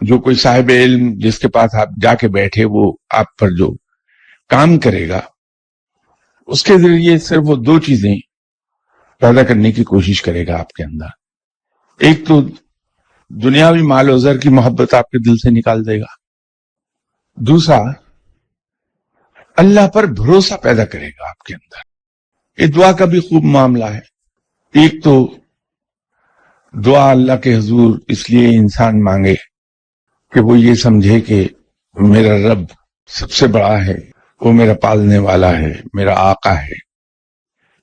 جو کوئی صاحب علم جس کے پاس آپ جا کے بیٹھے وہ آپ پر جو کام کرے گا اس کے ذریعے صرف وہ دو چیزیں پیدا کرنے کی کوشش کرے گا آپ کے اندر. ایک تو دنیاوی مال و زر کی محبت آپ کے دل سے نکال دے گا. دوسرا اللہ پر بھروسہ پیدا کرے گا آپ کے اندر. یہ دعا کا بھی خوب معاملہ ہے. ایک تو دعا اللہ کے حضور اس لیے انسان مانگے کہ وہ یہ سمجھے کہ میرا رب سب سے بڑا ہے, وہ میرا پالنے والا ہے, میرا آقا ہے,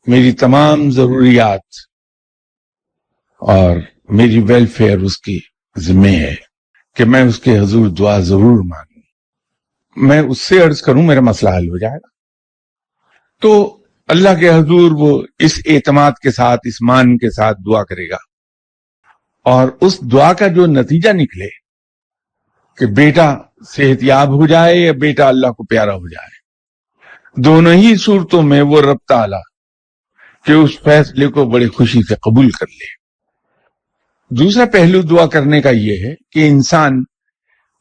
میری تمام ضروریات اور میری ویلفیئر اس کی ذمہ ہے کہ میں اس کے حضور دعا ضرور مانگوں, میں اس سے عرض کروں میرا مسئلہ حل ہو جائے گا. تو اللہ کے حضور وہ اس اعتماد کے ساتھ, اس مان کے ساتھ دعا کرے گا, اور اس دعا کا جو نتیجہ نکلے کہ بیٹا صحت یاب ہو جائے یا بیٹا اللہ کو پیارا ہو جائے, دونوں ہی صورتوں میں وہ رب تعالی کہ اس فیصلے کو بڑی خوشی سے قبول کر لے. دوسرا پہلو دعا کرنے کا یہ ہے کہ انسان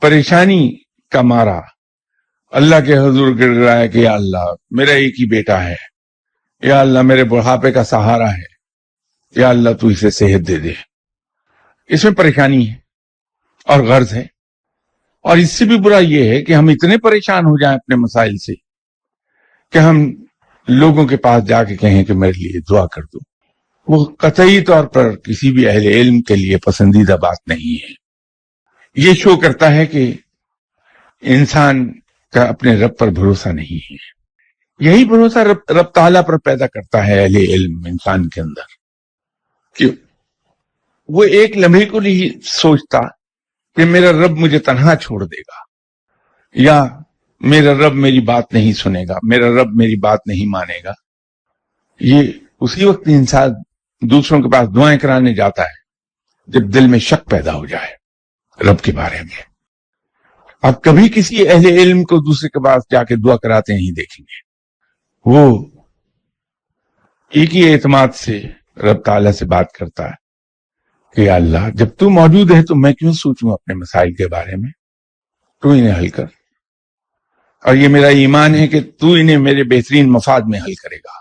پریشانی کا مارا اللہ کے حضور گر رہا ہے کہ یا اللہ میرا ایک ہی بیٹا ہے, یا اللہ میرے بڑھاپے کا سہارا ہے, یا اللہ تو اسے صحت دے دے. اس میں پریشانی ہے اور غرض ہے. اور اس سے بھی برا یہ ہے کہ ہم اتنے پریشان ہو جائیں اپنے مسائل سے کہ ہم لوگوں کے پاس جا کے کہیں کہ میرے لیے دعا کر دو. وہ قطعی طور پر کسی بھی اہل علم کے لیے پسندیدہ بات نہیں ہے. یہ شو کرتا ہے کہ انسان کا اپنے رب پر بھروسہ نہیں ہے. یہی بھروسہ رب تعالیٰ پر پیدا کرتا ہے اہل علم انسان کے اندر, کہ وہ ایک لمحے کو نہیں سوچتا کہ میرا رب مجھے تنہا چھوڑ دے گا, یا میرا رب میری بات نہیں سنے گا, میرا رب میری بات نہیں مانے گا. یہ اسی وقت انسان دوسروں کے پاس دعائیں کرانے جاتا ہے جب دل میں شک پیدا ہو جائے رب کے بارے میں. آپ کبھی کسی اہل علم کو دوسرے کے پاس جا کے دعا کراتے نہیں دیکھیں گے. وہ ایک ہی اعتماد سے رب تعالیٰ سے بات کرتا ہے کہ یا اللہ جب تو موجود ہے تو میں کیوں سوچوں اپنے مسائل کے بارے میں, تو انہیں حل کر, اور یہ میرا ایمان ہے کہ تو انہیں میرے بہترین مفاد میں حل کرے گا.